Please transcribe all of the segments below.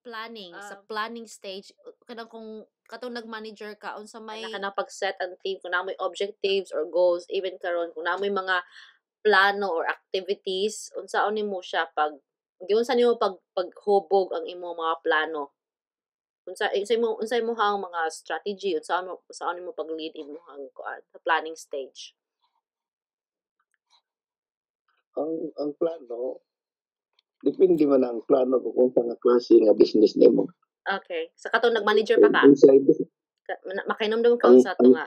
planning sa planning stage kanang kung katong nag-manager ka unsa may pag-set ang team kung namoy objectives or goals even karon kung namoy mga plano or activities unsaon nimo siya pag giunsa nimo paghubog ang imong mga plano unsa imo hang mga strategy unsaon nimo pag-lead imo hang sa planning stage. Ang plano depende man ang plano kung sa nga klase nga business nimo. Okay. Sa katong nag-manager pa ka? Inside Makinomdom ka sa to nga.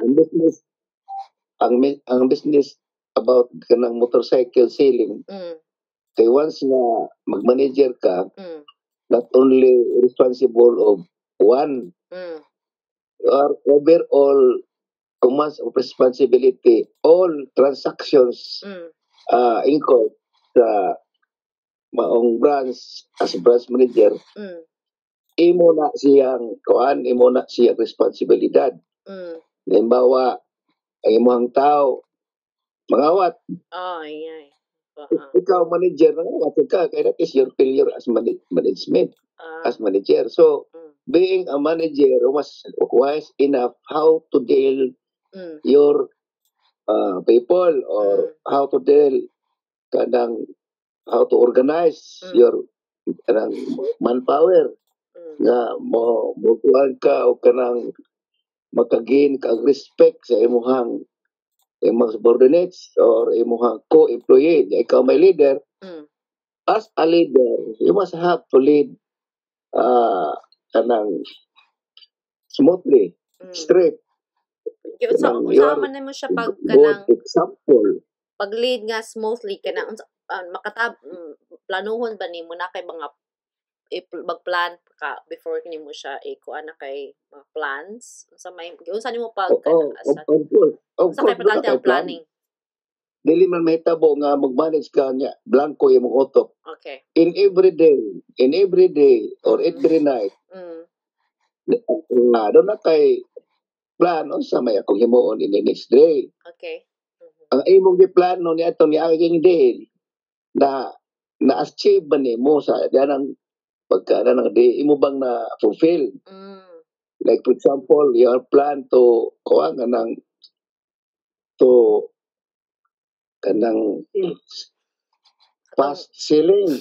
Ang business about kanang motorcycle selling. Kay once nga mag-manager ka, not only responsible of one, you are overall commands of responsibility, all transactions incurred sa maong branch as branch manager. Imo na siyang responsibilidad. Halimbawa, ang imong tao mangawat. Ikaw manager mangawat ka kaya that is your failure as management as manager. So being a manager was wise enough how to deal your people or how to deal how to organize your manpower nga mo kuan ka o kanang makagain ka respect sa imong subordinates or imong co-employee nga ikaw may leader. As a leader you must have to lead kanang smoothly, straight. Unsa man nimo siya pag kanang example pag-lead nga smoothly kana planuhon ba nimo na kay mga mag-plan ka before nimo siya kuan na kay mga plans unsa nimo pag of course ang planning dili man mahitabo nga mag-manage ka nya blanco imong utok. Okay. In every day or every night doon na kay plan unsa may akong himuon in the next day. Okay. Ang imong giplano ni atong niaging day na-achieve ba nimo sa danang pagka ng day imo bang na fulfill. Like for example your plan to kuha kanang fast selling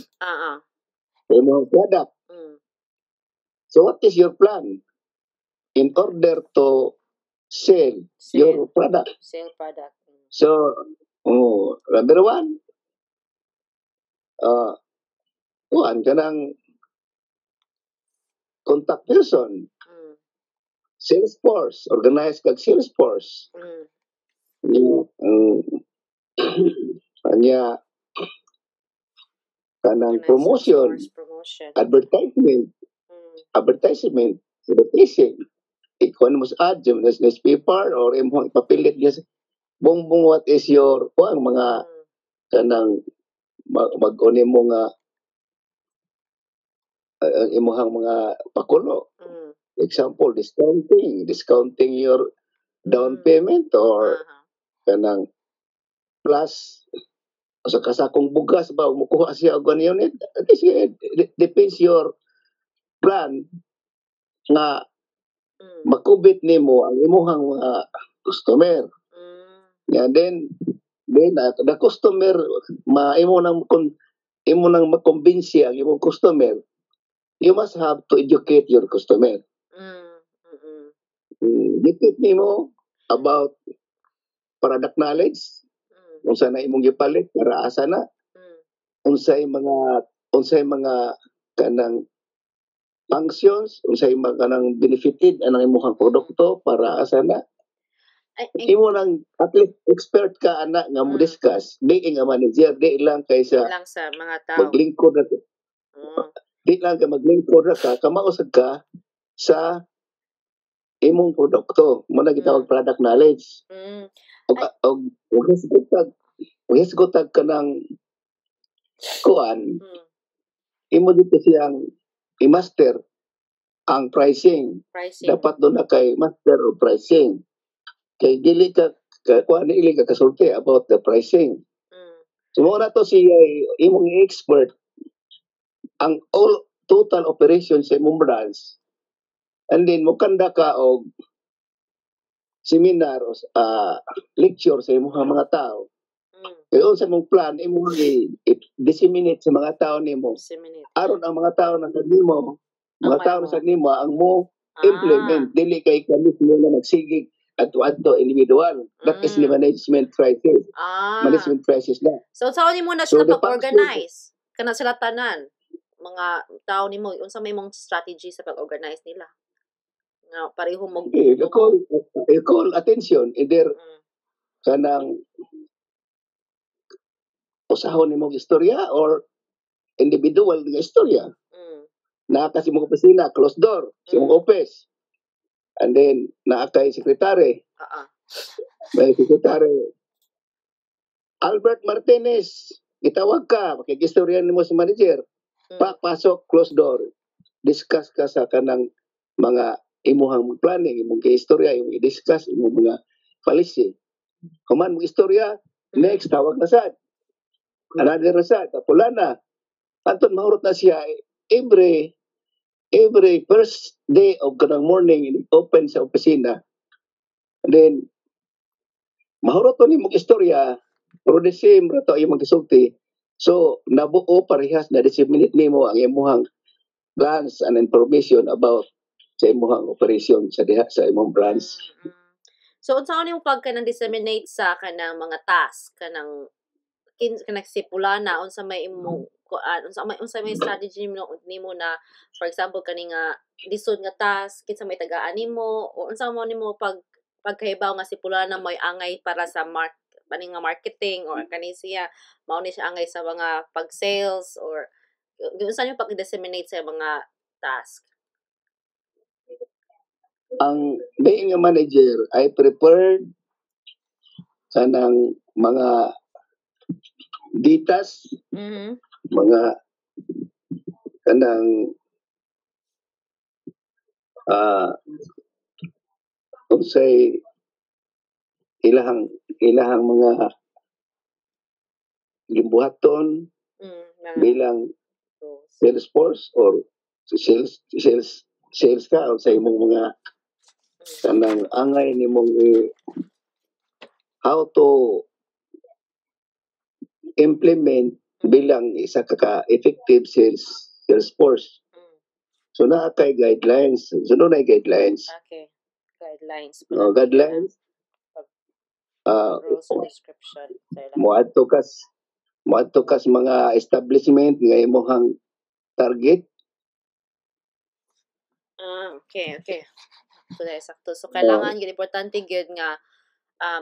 imong product. So what is your plan in order to sell your product? So number one kuan kanang contact person, sales force, organize kag sales force. Kanya kanang promotion, advertisement, advertising. Ikaw mo sa ad, yung newspaper or imong ipapilit niya bongbong what is your mga kanang mag-unin mo nga imuhang mga pakulo. Example, discounting your down payment or kanang plus sa kasakong bugas ba umukuha siya og unit. Depends your plan nga makubit nimo ang imuhang mga customer. Then the customer imo nang makumbinsi ang imong customer. You must have to educate your customer. Educate nimo about product knowledge. Unsa na imong gipalit para asa na? Unsay mga kanang functions, unsay mga kanang benefited anang imong produkto para asa na? Imo nang at least expert ka ana nga mo discuss being a manager di lang kaysa lang sa mga tao maglingkod na di lang ka maglingkod na ka kamausag ka sa imong produkto mo na gitawag product knowledge. Huwag kanang kuan imo dito siyang i-master ang pricing. Dapat doon na kay master of pricing kay dili ka kasulti about the pricing. So mo na to siya imong expert ang all total operation sa imong branch. And then mukanda ka og seminar o lecture sa imong mga tao. Kaya sa mong plan, imo i-disseminate sa mga tao nimo. Aron ang mga tao na sa nimo, ang mo implement, dili kay kamis mo na nagsigig adto individual. That is the management crisis. Management crisis na. So sao nimo na sila pag-organize? Kana sila tanan mga tao nimo, unsa may mong strategy sa pag-organize nila? Nga pareho mo you call attention either kanang usahon nimong istorya or individual nga istorya. Na kasi mong opisina, closed door, sa mong office. And then, naakay sekretary. May sekretary. Albert Martinez, itawag ka, makikistoryan mo sa manager. Pasok, closed door. Discuss ka sa kanang mga imuhang planning, imong istorya, imong i-discuss, imong mga policy. Kuman mong istorya, next, tawag na sad. Another na sad, kapula na. Anton, mahurot na siya, every first day of kanang morning, open sa opisina. And then, mahurot to ni mong istorya, pero December to yung magkisulti. So, nabuo parehas na disseminate nimo ang imuhang plans and information about sa imuhang operation sa diha sa imong branch. So, unsa ni mo pagka nang disseminate sa kanang mga task kanang sipula na unsa may imong unsa may strategy nimo na for example kaninga lisod nga task kinsa may tagaan nimo o unsa mo nimo pagkahibaw nga sipula na may angay para sa marketing or kani siya mao ni siya angay sa mga pag-sales or unsa niyo pag-disseminate sa mga task? Ang being a manager, I prepared kanang mga ditas, mga kanang unsay ilahang mga gimbuhaton bilang sales force or sales ka o sa imong mga kanang angay nimong how to implement bilang isa ka effective sales force. So na kay guidelines. So no na guidelines. Okay. Guidelines. Guidelines. Rules and description. Moadto kas mga establishment nga imong target. Okay. So sakto. So kailangan gid importante gyud nga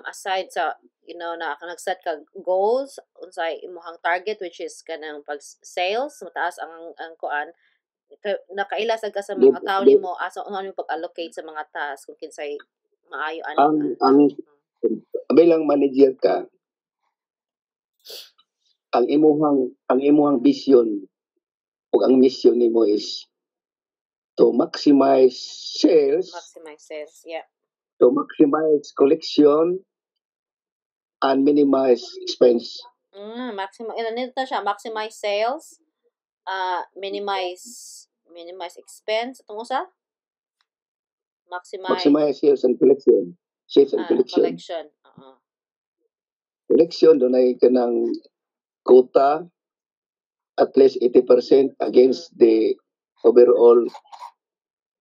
aside sa na nag-set ka goals unsay imong target which is kanang pag sales mataas ang kuan nakaila sad ka sa mga tao nimo asa ano pag-allocate sa mga task kung kinsay maayo ani ang bilang manager ka ang imuhang vision ug ang mission nimo is to maximize sales, yeah, to maximize collection and minimize expense. Maximize sales, minimize expense. Itong usa? Maximize sales and collection. Collection. Collection, doon ay kanang quota at least 80% against the overall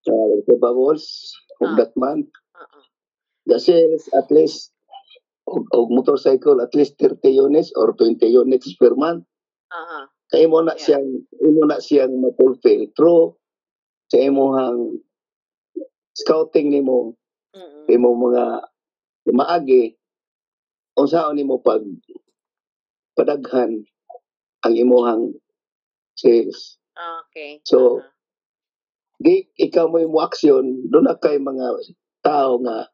receivables of that month. The sales at least of motorcycle at least 30 units or 20 units per month. Kaya mo na siyang ma-fulfill through sa imong scouting nimo, imong mga maagi unsaon nimo padaghan ang imong sales. Okay. So di ikaw mo action doon na kay mga tao nga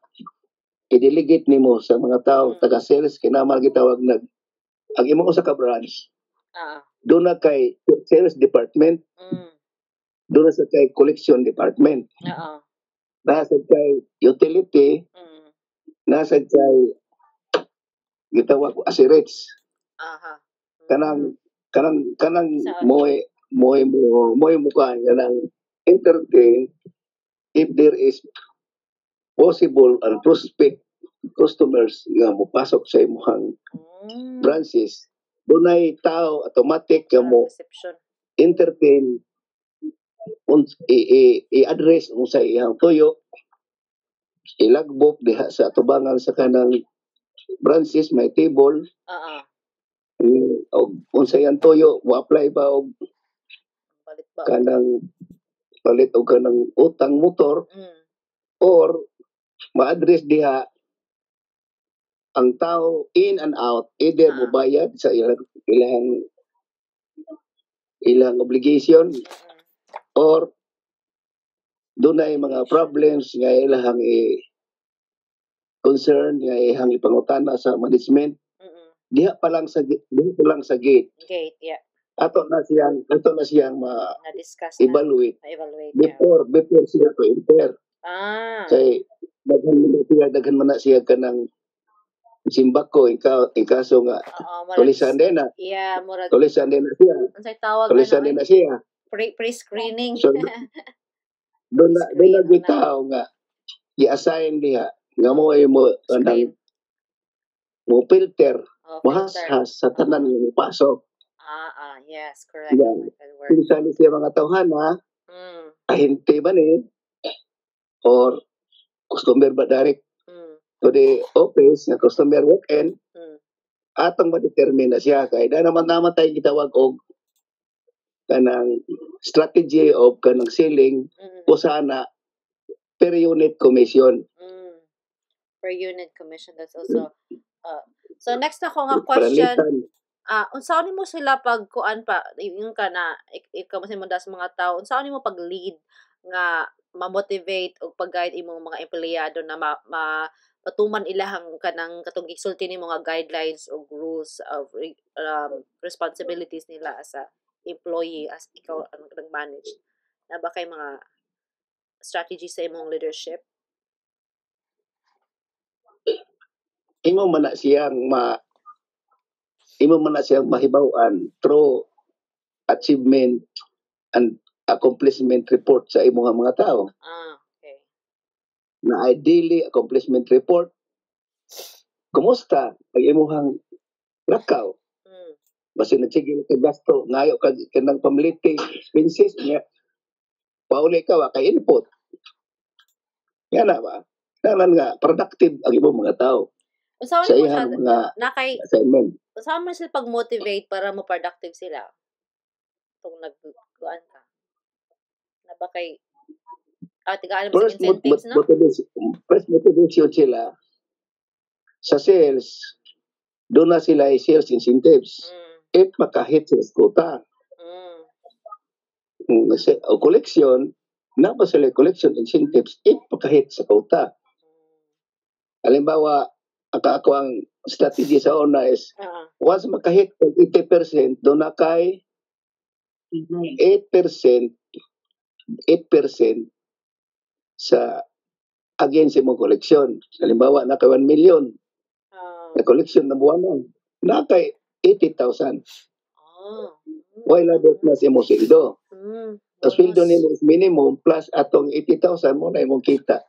i-delegate nimo sa mga tao taga sales kinahanglan gitawag ang imong usa ka branch. Doon na kay sales department. Doon na sa kay collection department. Nasa kay utility. Nasa kay gitawag as rates. Kanang mo mo ka nga ng entertain if there is possible and prospect customers nga mopasok sa imong branches. Dunay tao automatic nga mo Reception. entertain i-address sa iyang tuyo, ilagbok diha sa atubangan sa kanang branches may table. Og unsa yang tuyo mo apply ba og kanang palit og kanang utang motor or ma-address diha ang tao in and out, either mobayad sa ilang obligation or dunay mga problems nga ilang concern nga ihang ipangutana sa management. Diha pa lang sa gate. Gate, yeah. Ato na siyang Na-discuss evaluate yeah. before siya to enter. Kay daghan man na siya kanang simbako ikaso nga tulisan din na. Yeah, murag Tulisan din na siya. unsay tawag Tulisan din na siya. Pre-screening. So, doon na bitaw nga i-assign diha nga mo ay mo kanang mo filter, mahas sa tanan nga pasok. Yes, correct. Yeah. Pinsa ni siya mga tawhana, ahente ba ni or customer ba direct to the office nga customer walk-in, atong ma-determine na siya kay da naman tayo gitawag og kanang strategy of kanang selling o sana per unit commission. Per unit commission, that's also so next na ko nga question, unsaon nimo sila pag kuan pa yung kana ikaw mo sa mga tao, unsaon nimo pag lead nga ma-motivate og pag-guide imong mga empleyado na patuman ilahang kanang katong gisulti nimo nga guidelines o rules of responsibilities nila as a employee, as ikaw ang nag-manage? Na ba kay mga strategies sa imong leadership? Imo man na siyang mahibaw-an through achievement and accomplishment report sa imong mga tao. Okay. Na daily accomplishment report. Kumusta ang imong lakaw? Basta nagsigil ka gasto, ngayo ka kanang pamiliti expenses niya. Pauli ka wa kay input. Yan na ba? Tanan nga productive ang imong mga tao. Unsaon Sa mo iyang siya mga nakay assignment. unsaon mo sila pag-motivate para mo productive sila? Kung nagkuan ka. Na ba kay tigaan mo sa incentives, no? First motivation sila sa sales. Doon na sila ay sales incentives. If makahit sila sa quota. O collection, na ba sila collection incentives if makahit sa quota. Halimbawa, ako ang strategy sa una is once makahit 80%, doon na kay 8% sa against mo collection. Halimbawa, naka 1 million na collection na buwanan. Na kay 80,000. Why labot na si mo sildo? Ang sweldo nimo is minimum plus atong 80,000 mo na imong kita.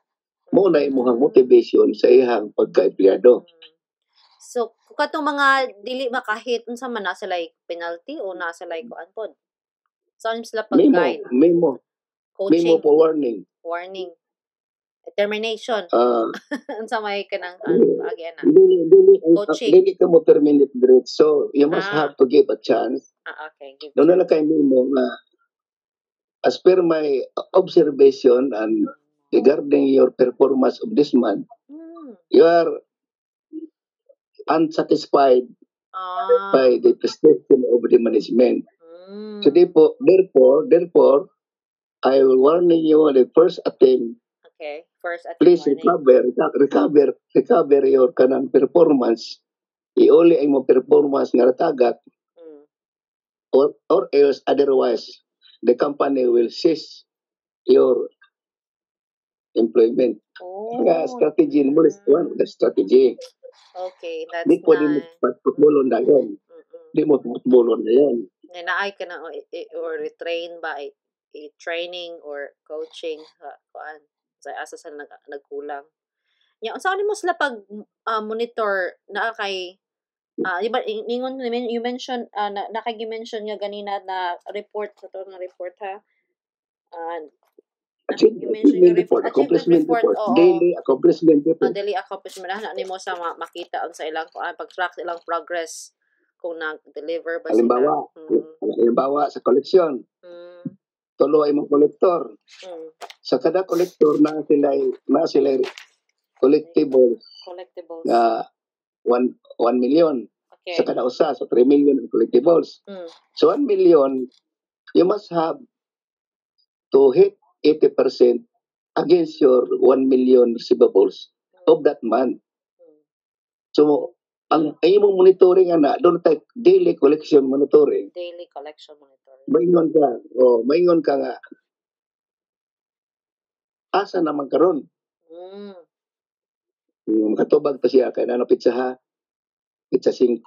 Mo na imong motivation sa ihang pagka-empleyado. So, kung katong mga dili makahit unsa man na sila penalty o na sila kuan pod? Saan sila pag-guide? Memo Coaching. for warning. Warning. Termination. Unsa may kanang agi ana? Coaching. Dili ka mo terminate direct. So, you must have to give a chance. Okay. Doon na kay memo na as per my observation and regarding your performance of this month, you are unsatisfied by the prestation of the management. So therefore, I will warn you on the first attempt. Okay, first attempt. Please recover your kanang performance. Iuli ang mo performance nga tagak. Or else otherwise the company will cease your employment. Strategy mo is one of the strategy. Okay, that's Di pwede mo pagpulong dayon. Di mo tutulon na yan. Nga naay ka na or retrain ba training or coaching kuan sa asa sa nagkulang. Nya unsa mo sila pag monitor naa kay di ba ningon you mentioned nakagi-mention nga ganina na report sa to nga report ha. You mentioned yung accomplishment report. oo. Daily accomplishment report. Daily accomplishment na nimo sa makita sa ilang pag-track ilang progress kung nag-deliver ba Halimbawa, halimbawa sa koleksyon. Tulo ay mga kolektor. Sa kada kolektor na sila collectibles na 1 million. Okay. Sa kada usa, so 3 million ang collectibles. So 1 million, you must have to hit 80% against your 1 million receivables of that month. So, ang imong monitoring doon tayo daily collection monitoring. Daily collection monitoring. Maingon ka nga, asa naman karon? Katubag pa siya, kaya nanapit sa 5, pizza 1,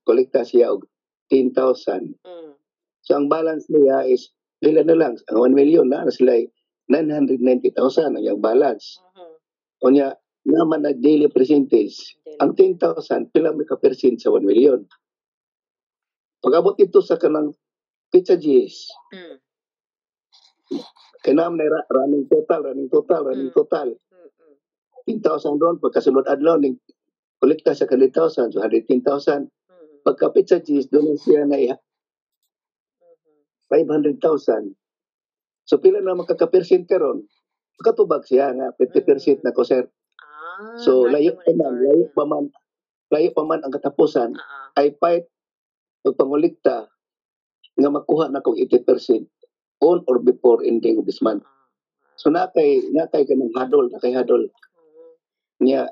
kolekta siya og 10,000. So, ang balance niya is, ilan na lang, ang 1 million na sila 990,000 ang yung balance. O niya, naman na daily percentage, ang 10,000, pila may ka-percent sa 1 million. Pag-abot ito sa kanang pizza G's, kaya naman na running total. 10,000 ron, pagkasunod adlaw, kolekta sa 10,000, so 110,000. Pagka pizza G's, doon siya na 500,000. So, pila na makaka-percent karon? Katubag siya nga, 50% na ko, sir. So, layo pa man ang katapusan, ay fight o pangulikta nga makuha na kong 80% on or before ending of this month. So, nakay ka ng hadol. Niya,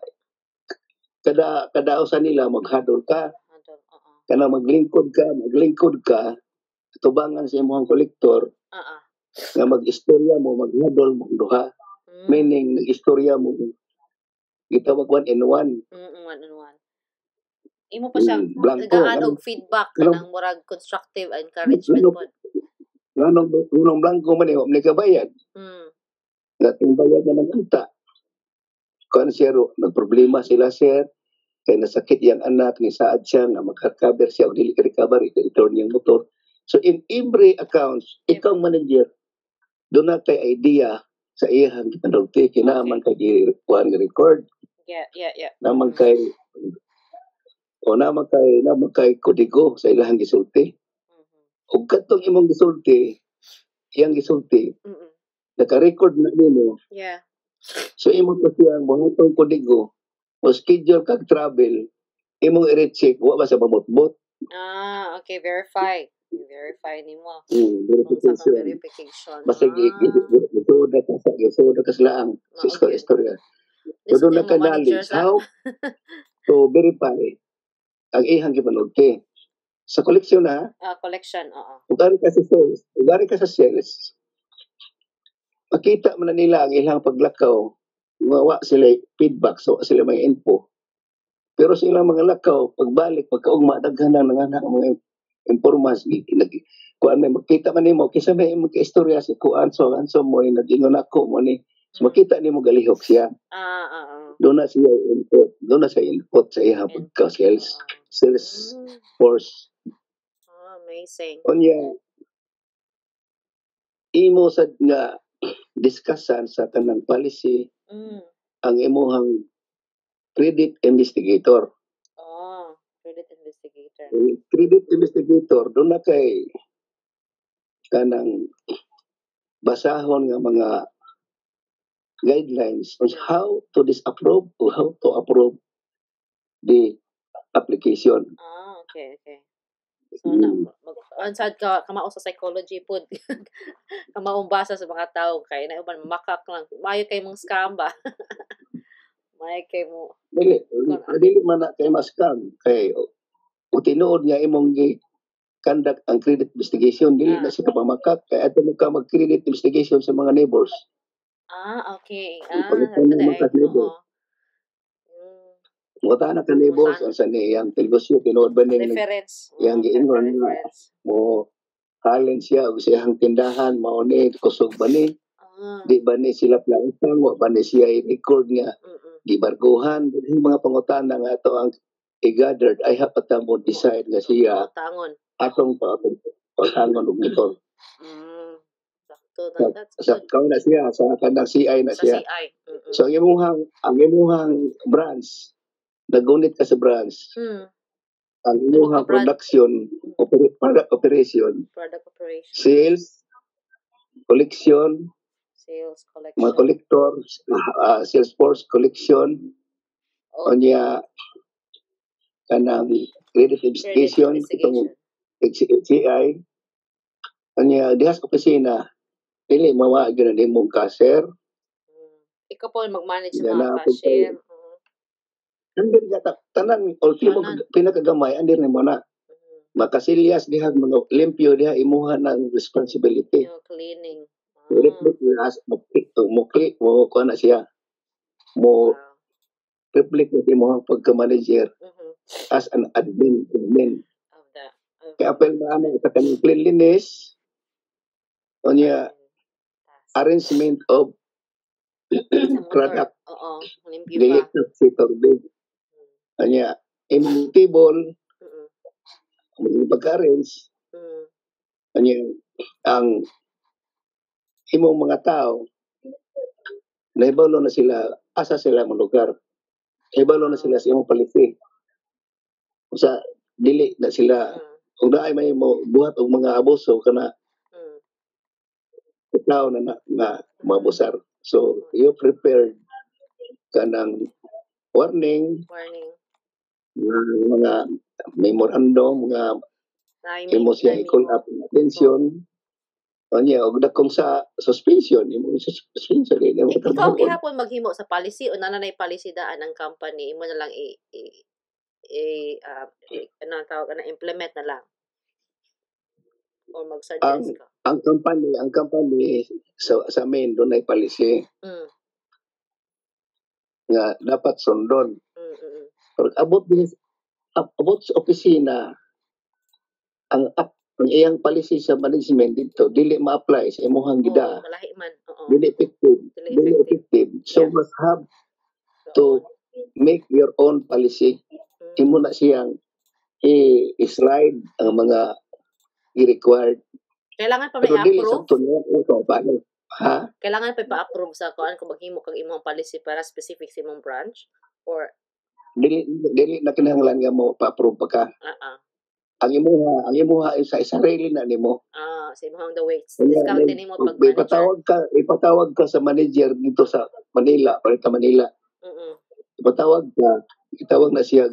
kada usa nila maghadol ka, kana maglingkod ka, tubangan sa imong kolektor, nga mag-istorya mo, maghadol mo duha. Meaning, nag-istorya mo, gitawag 1-on-1. 1-on-1. Imo pa siya nagahan og feedback kanang murag constructive encouragement po. Nganong blanco man ni kabayad. Dating bayad na ng unta. Kuan siya nagproblema sila, sir, kay nasakit yang anak ni saad siya nga mag-recover siya o dili ka-recover i-return yung motor. So in every accounts, ikaw manager, doon na kay idea sa iyang gipanugti kinaman kay kuan record. Yeah. Naman kay kodigo sa ilang gisulti. Ug katong imong gisulti, iyang gisulti. Naka-record na nimo. Yeah. So imong pa siyang buhatong kodigo o schedule kag travel, imong i-recheck wa ba sa mamutbot. Okay, verify nimo. Verification. Basta gisuda ka sila ang istorya. So doon na ka-knowledge how to verify ang ihang gipanugti. Sa koleksyon collection, oo. Ugari ka sa sales, makita man na nila ang ilang paglakaw, wa sila feedback, so sila may info. Pero sa ilang mga lakaw, pagbalik, pagkaugma, daghan na mga informasyon, kuan may makita man nimo, kisa may magka-istorya si kuan, so mo, nag-ingon ako mo ni, so makita nimo galihok siya. Doon na siya input sa iyang pagka-sales force. Amazing. Onya, imo sad nga discussan sa tanang policy ang imuhang credit investigator. Credit investigator. Credit investigator, doon na kay kanang basahon nga mga guidelines on how to disapprove or how to approve the application. Okay. So, ansad ka kamao sa psychology pod. Kamaong basa sa mga tao kay na uban makak lang. Mayo kay mong scam ba? Mayo kay mo. Dili man na kay ma-scam kay tinuod nga imong conduct ang credit investigation, dili na siya pamakak kay ato mo ka mag-credit investigation sa mga neighbors. Okay. Muta na kanibos Mutan. sa niyang telebisyon tinuod ba ning Reference. yang giingon nga Reference. mo halin siya og siyang tindahan mao ni kusog ba ni di ba ni sila plantang wa ba ni siya i-record nga gibarguhan yung mga pangutana nga ato ang i-gathered ay hapata mo decide nga siya Tangon. atong patangon og motor. Sakto. That's Sa good. kaw na siya sa kanang CI na Sa siya. CI. So ang imuhang branch nagunit ka sa branch. Ang imuhang production product operation sales collection mga collectors sales force collection onya kanang credit investigation itong CI onya dihas opisina dili mawa gyud na imong cashier. Ikaw po mag-manage sa mga cashier. Andir gata tanan ultimo pinakagamay andir ni mo na makasilyas diha mga limpyo diha imuha ng responsibility. Cleaning. Reflect as mo click mo ko na siya mo reflect mo imong pagka-manager as an admin Of that. kaya apel na sa kanang cleanliness onya arrangement of product limpyo dili pa. sector big onya imong table pagka-arrange onya ang imong mga tao nahibalo na sila asa sila mo lugar nahibalo na sila sa imong policy sa dili na sila kung naay may mo buhat og mga abuso kana tao na mabusar so you prepared kanang warning mga memorandum mga imo siya i-call up attention onya og dakong sa suspension imo suspension ikaw gihapon maghimo sa policy o nanay policy daan ang company imo na lang ano tawag na implement na lang or mag-suggest ka ang company sa main doon ay policy nga dapat sundon pero abot sa opisina ang iyang policy sa management dito dili ma-apply sa imong gida dili effective so must have to make your own policy imo na siyang i-slide ang mga i-required kailangan pa may approve kailangan pa pa-approve sa kuan kung maghimo kang imong policy para specific sa imong branch or dili na kinahanglan nga mo pa-approve pa ka ang imuha sa sarili na nimo sa imong the weights discount nimo pag manager ipatawag ka sa manager dito sa Manila Palita Manila itawag na siya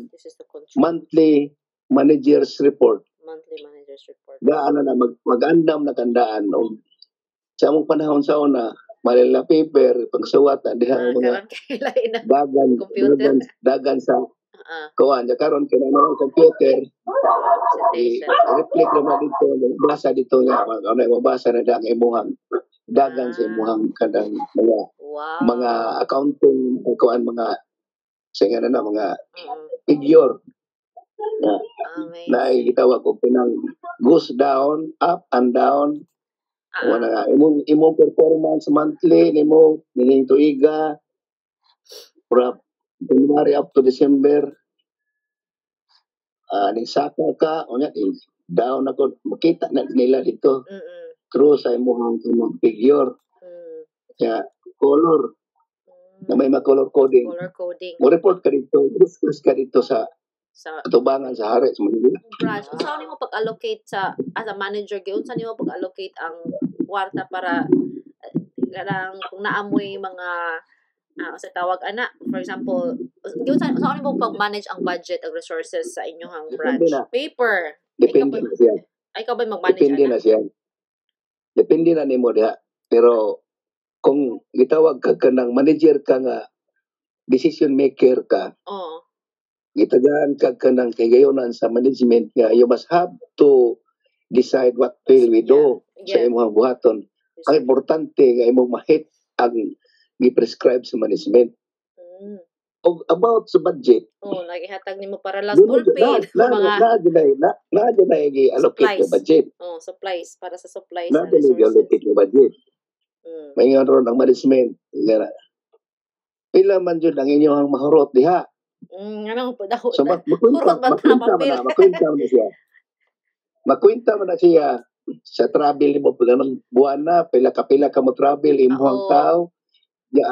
monthly managers report gaano na mag-andam na kandaan sa among panahon sa una malila paper pagsuwat na diha mga dagan sa kawan karon kinahanglan computer i-reflect naman dito basa dito nga mabasa na ang imuhang dagan sa imuhang kadang mga accounting kuan mga singa na mga figure na gitawag ko pinang goes down up and down wala nga imong performance monthly nimo nining tuiga from January up to December ning saka ka unya down ako makita na nila dito through sa imong figure kaya color na may color coding mo report ka dito discuss ka dito sa atubangan sa hari sa Manila branch unsa nimo pag-allocate sa as a manager unsa nimo pag-allocate ang kwarta para kanang kung naamoy mga sa tawag ana for example unsa nimo pag-manage ang budget ug resources sa inyong branch paper depende na siya ikaw ba mag-manage depende na nimo diha pero kung gitawag ka kanang manager ka nga decision maker ka gitagaan ka kanang higayonan sa management nga you must have to decide what will we do sa imong buhaton ang importante nga imong ma-hit ang gi-prescribe sa management about sa budget, Oh, nagihatag nimo para last na ballpen mga allocate supplies. nga budget. Oh, supplies para sa supplies Na and resources. allocate nga budget. Mm. May ron ang management. Nga, pila man jud ang inyong mahurot diha. Anong daho So hurot ba na makwenta man na siya. Makwenta man na siya sa travel mo pila ng buwan na, pila ka mo travel, imong tao, ya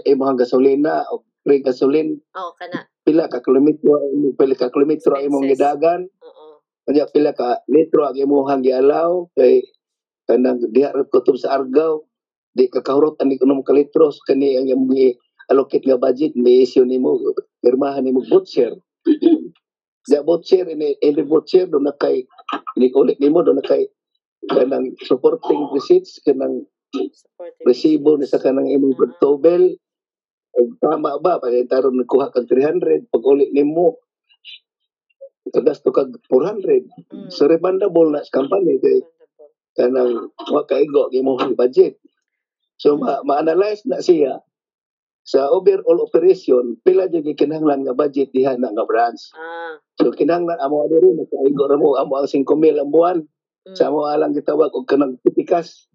imong gasolina o free gasoline. Oh, kana. Pila ka kilometro ang imong gidagan. Oo. Kanya pila ka litro ang imong gialaw kay kanang diha ra kutob sa Argao. Di ka kahurot ani kuno ka litros kani ang imong allocate nga budget may issue nimo pirmahan nimo voucher. Sa voucher every voucher do na kay ikulik nimo do na kay kanang supporting receipts kanang resibo ni sa kanang imong tobel. Tama ba pagitaron nagkuha kag 300 pag uli nimo kagasto kag 400 so refundable na sa company kay kanang wa kaigo imong budget so ma-analyze na siya sa overall operation pila jud kinahanglan nga budget diha na nga branch so kinahanglan amo diri nakaigo ra mo amo ang 5,000 ang buwan sa amo alang gitawag og kanang tikas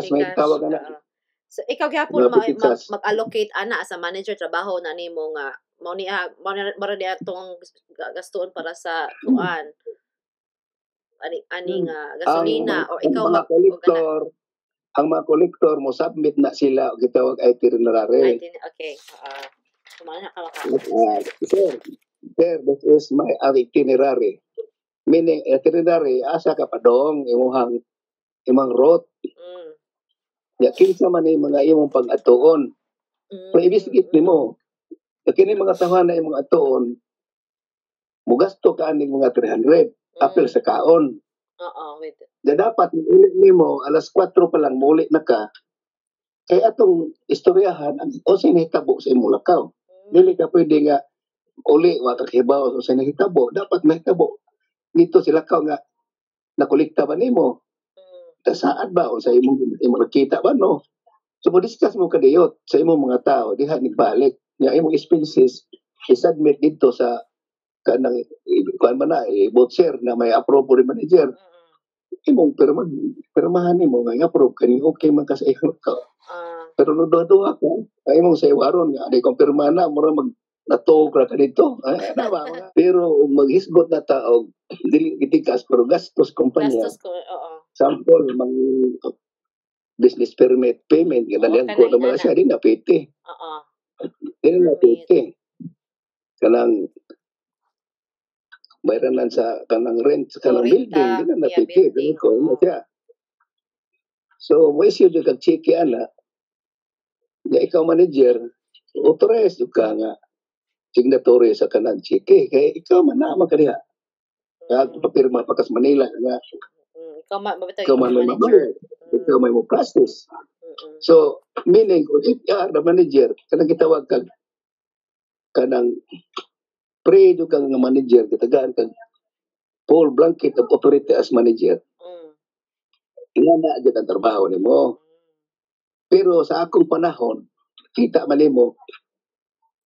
may tawag ana. So ikaw gyapon mag-allocate ana sa manager trabaho na nimo nga mao ni diha tong gastuon para sa kuan ani nga gasolina or ikaw ang mga kolektor mo submit na sila og gitawag itinerary. Okay. Kumana ka Sir, this is my itinerary. Meaning itinerary asa ka padong imong route. Ya kinsa man ni mga imong pag-atuon. Pag-investigate nimo. Kini mga tahanan na imong atuon mugasto ka aning mga 300 apil sa kaon. wait. Da dapat ulit nimo alas 4 pa lang muli na ka. Kay atong istoryahan o sinahitabo sa imong lakaw. Dili ka pwede nga uli wa ka hibaw sa sinahitabo. Dapat mahitabo. Dito sila ka nga nakolekta ba nimo? Saan ba o sa imong nakita ba no? So mo-discuss mo kadiyot sa imong mga tao diha nigbalik. Nga imong expenses i-submit dito sa kanang kuan man na voucher na may approve ni manager. Imong pirmahan nimo nga approve kani okay man ka sa imong ka. Pero no do ako ay imong sa iwaron nga di kumpirma na mura mag natog ra kadito. Pero maghisgot na ta og dili itikas pero gastos kumpanya. Gastos ko, oo. Sample mang business permit payment ganyan ko naman siya din na piti. Oo. Din na piti. Kanang bayranan sa kanang rent sa kanang building din na piti din ko mo siya. So mo isyu jud kag chiki ana. Ya ikaw manager authorize jud ka nga signatory sa kanang chiki kay ikaw man na makadiha. Kag papirma pa kas Manila nga ikaw man manager. Ikaw may mo practice. So, meaning, kung ikaw na manager, kanang gitawag kag kanang pre-do kang manager, kitagaan kag full blanket of authority as manager. Ingana dyan ang trabaho ni mo. Pero sa akong panahon, kita man mo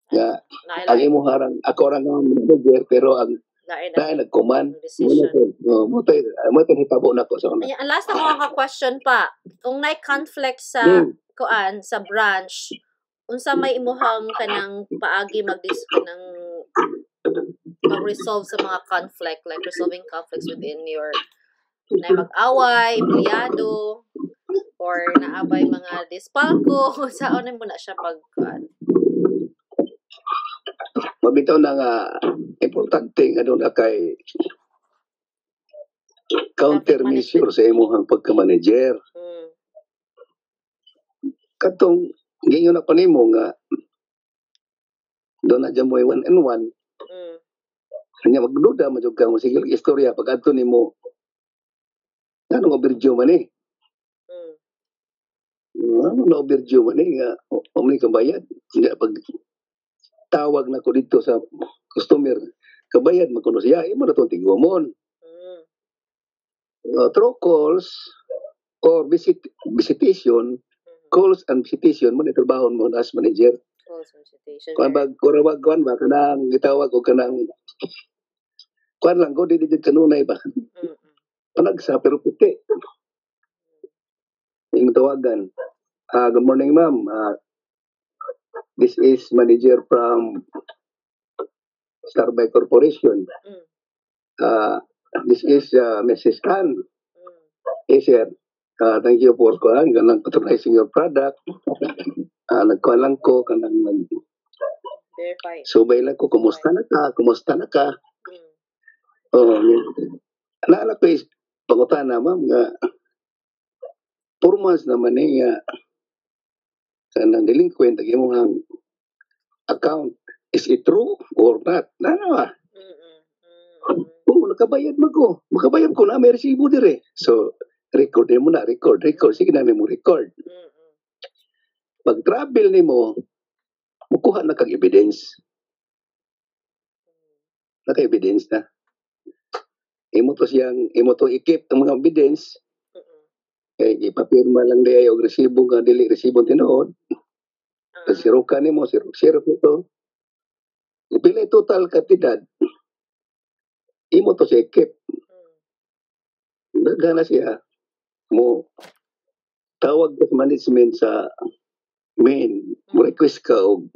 nga ang imo harang ako ra nga manager pero ang nagkuman mo tay hitabo na ko sa una. Ang last na ko question pa kung nay conflict sa kuan sa branch unsa may imuhang kanang paagi mag-resolve sa mga conflict like resolving conflicts within your nay mag-away empleyado or naabay mga dispalko saon mo na siya pag kuan mabitaw na nga importante nga doon na kay countermeasure sa imong pagka-manager. Katong gingon na pa nimo nga doon na dyan mo 1-on-1. Kanya magduda mo jud ka mo sige istorya pag adto nimo ngano nga birjo man eh. Ano na birjo man eh nga umli ka bayad. Nga pag tawag na ko dito sa customer kabayad magkuno siya imo na tong tigumon through calls or visitation calls and visitation mo trabaho mo as manager False solicitation. Kuan ba kurawag kuan ba kanang gitawag o kanang kuan lang ko di kanunay ba. Panagsa pero puti. Yung tawagan. Good morning, ma'am. This is manager from Starbay Corporation. This is Mrs. Khan. Yes, sir. Thank you for kanang patronizing your product. Nagkuhan lang ko kanang verify. subay lang ko, kumusta na ka? Naalala ko is pangutan na, ma'am, nga 4 months naman nga kanang delinquent ang imong account. Is it true or not? Nakabayad ko na, may resibo dire. So, record mo na, record. Sige na mo record. Pag travel ni mo, mukuha na kag evidence. Naka-evidence na. Imo to ikip ang mga evidence. Ipapirma lang diya yung resibo nga dili resibo tinuod. Siro ka nimo, siro to. Pila total kantidad. Imo to siya ikip. Nagana siya mo tawag sa management sa main, request ka og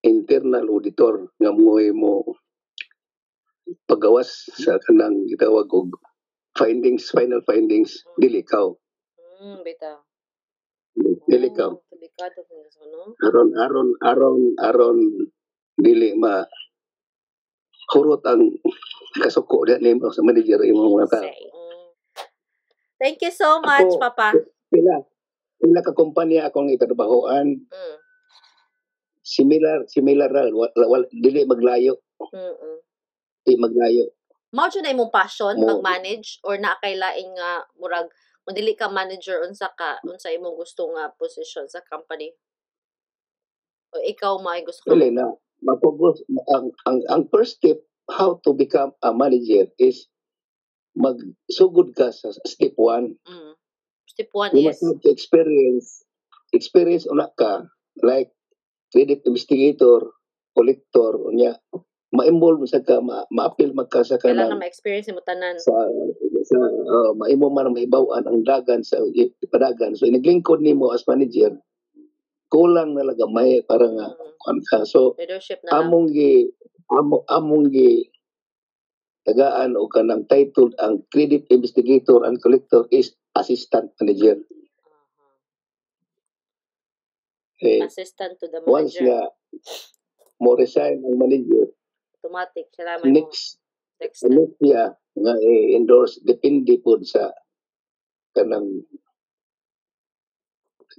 internal auditor nga mo pagawas sa kanang gitawag og final findings, dili ikaw. Bitaw. Dili ikaw. Delikado po no? Aron dili ma hurot ang kasuko na nimo sa manager imong mga tao. Thank you so much, Papa. Pila ka kumpanya akong itrabahoan. Similar dili maglayo. Di maglayo. Mao jud na imong passion mag-manage or nakakailaing nga murag kung dili ka manager unsa imong gusto nga position sa company? O ikaw may gusto ka? Dili na. Ang first step how to become a manager is magsugod ka sa step 1. Step 1 you is must have experience una ka like credit investigator, collector unya ma-involve sa ka ma-appeal magka sa kanang kailangan ma-experience mo tanan sa maimo man mahibaw-an ang dagan sa padagan. So inaglingkod nimo as manager kulang na lang gamay para nga ka. So leadership na lang. among gi tagaan o kanang title ang credit investigator and collector is assistant manager. Assistant to the manager. Once nga mo resign ang manager, automatic sila next niya nga endorse depende po sa kanang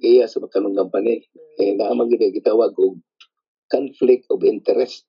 iya sa kanang company. Naamang gitawag og conflict of interest.